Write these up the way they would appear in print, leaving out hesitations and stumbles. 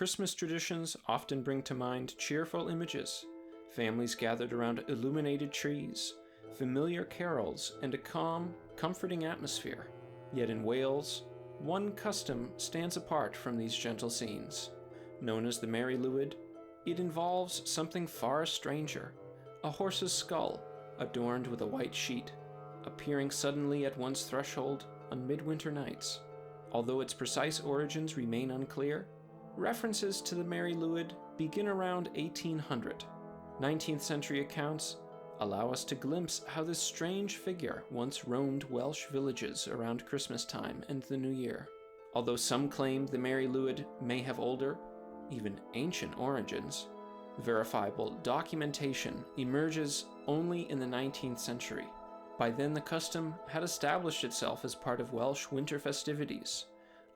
Christmas traditions often bring to mind cheerful images, families gathered around illuminated trees, familiar carols, and a calm, comforting atmosphere. Yet in Wales, one custom stands apart from these gentle scenes. Known as the Mari Lwyd, it involves something far stranger, a horse's skull adorned with a white sheet, appearing suddenly at one's threshold on midwinter nights. Although its precise origins remain unclear, references to the Mari Lwyd begin around 1800. 19th century accounts allow us to glimpse how this strange figure once roamed Welsh villages around Christmas time and the New Year. Although some claim the Mari Lwyd may have older, even ancient origins, verifiable documentation emerges only in the 19th century. By then, the custom had established itself as part of Welsh winter festivities,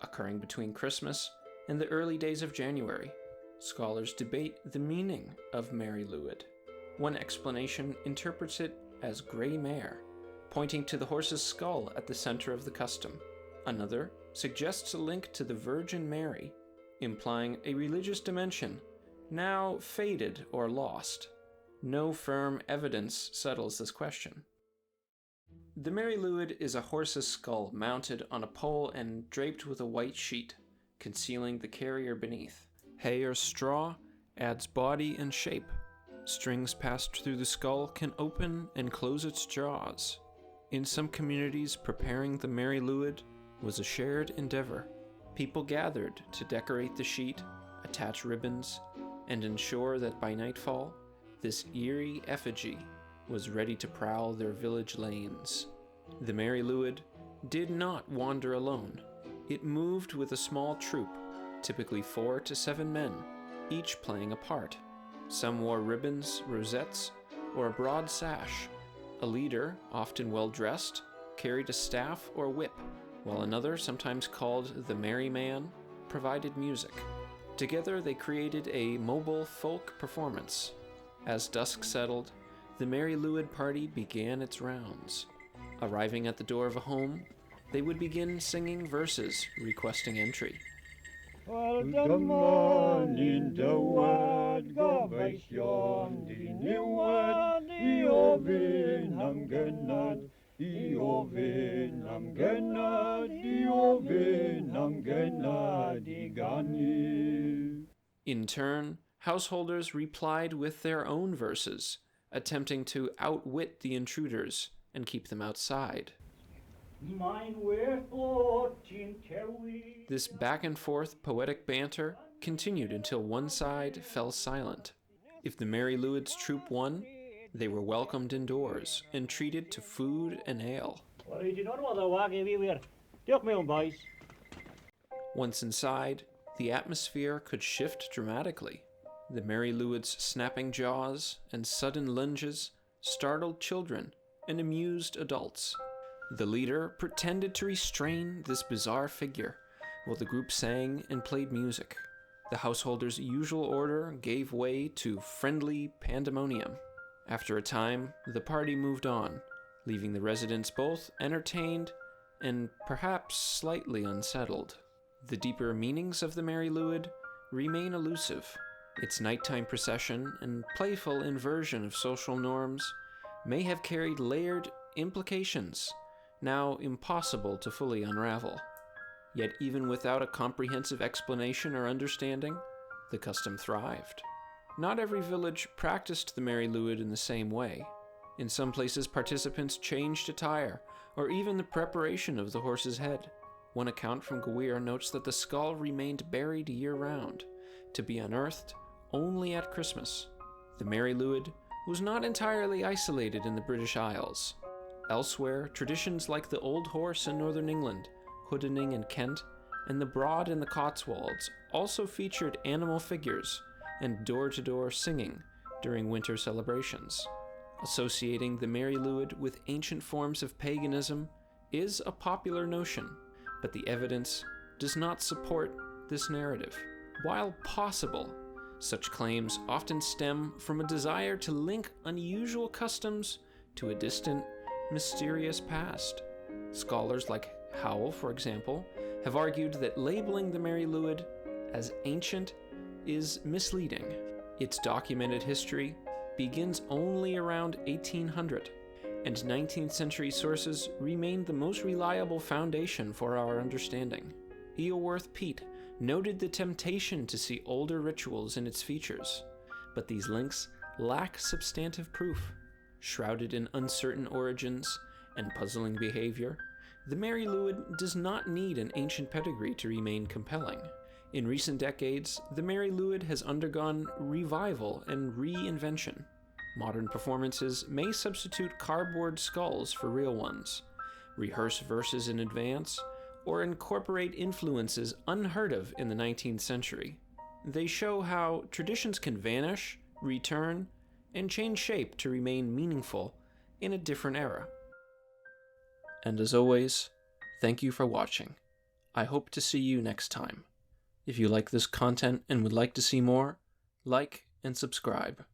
occurring between Christmas and the early days of January. Scholars debate the meaning of Mari Lwyd. One explanation interprets it as grey mare, pointing to the horse's skull at the center of the custom. Another suggests a link to the Virgin Mary, implying a religious dimension, now faded or lost. No firm evidence settles this question. The Mari Lwyd is a horse's skull mounted on a pole and draped with a white sheet, concealing the carrier beneath. Hay or straw adds body and shape. Strings passed through the skull can open and close its jaws. In some communities, preparing the Mari Lwyd was a shared endeavor. People gathered to decorate the sheet, attach ribbons, and ensure that by nightfall, this eerie effigy was ready to prowl their village lanes. The Mari Lwyd did not wander alone. It moved with a small troupe, typically 4 to 7 men, each playing a part. Some wore ribbons, rosettes, or a broad sash. A leader, often well-dressed, carried a staff or whip, while another, sometimes called the Merry Man, provided music. Together they created a mobile folk performance. As dusk settled, the Mari Lwyd party began its rounds. Arriving at the door of a home, they would begin singing verses requesting entry. Wel dyma ni'n dywed, gobeithio'n diniwed, I ofyn am gynnad, I ofyn am gynnad, I ofyn am gynnad I ganu. In turn, householders replied with their own verses, attempting to outwit the intruders and keep them outside. This back-and-forth poetic banter continued until one side fell silent. If the Mari Lwyd's troupe won, they were welcomed indoors and treated to food and ale. Once inside, the atmosphere could shift dramatically. The Mari Lwyd's snapping jaws and sudden lunges startled children and amused adults. The leader pretended to restrain this bizarre figure, while the group sang and played music. The householder's usual order gave way to friendly pandemonium. After a time, the party moved on, leaving the residents both entertained and perhaps slightly unsettled. The deeper meanings of the Mari Lwyd remain elusive. Its nighttime procession and playful inversion of social norms may have carried layered implications, now impossible to fully unravel. Yet even without a comprehensive explanation or understanding, the custom thrived. Not every village practiced the Mari Lwyd in the same way. In some places, participants changed attire, or even the preparation of the horse's head. One account from Gwyr notes that the skull remained buried year-round, to be unearthed only at Christmas. The Mari Lwyd was not entirely isolated in the British Isles. Elsewhere, traditions like the Old Horse in northern England, Hoodening in Kent, and the Broad in the Cotswolds also featured animal figures and door-to-door singing during winter celebrations. Associating the Mari Lwyd with ancient forms of paganism is a popular notion, but the evidence does not support this narrative. While possible, such claims often stem from a desire to link unusual customs to a distant, mysterious past. Scholars like Howell, for example, have argued that labeling the Mari Lwyd as ancient is misleading. Its documented history begins only around 1800, and 19th century sources remain the most reliable foundation for our understanding. Eoworth Pete noted the temptation to see older rituals in its features, but these links lack substantive proof. Shrouded in uncertain origins and puzzling behavior, the Mari Lwyd does not need an ancient pedigree to remain compelling. In recent decades, the Mari Lwyd has undergone revival and reinvention. Modern performances may substitute cardboard skulls for real ones, rehearse verses in advance, or incorporate influences unheard of in the 19th century. They show how traditions can vanish, return, and change shape to remain meaningful in a different era. And as always, thank you for watching. I hope to see you next time. If you like this content and would like to see more, like and subscribe.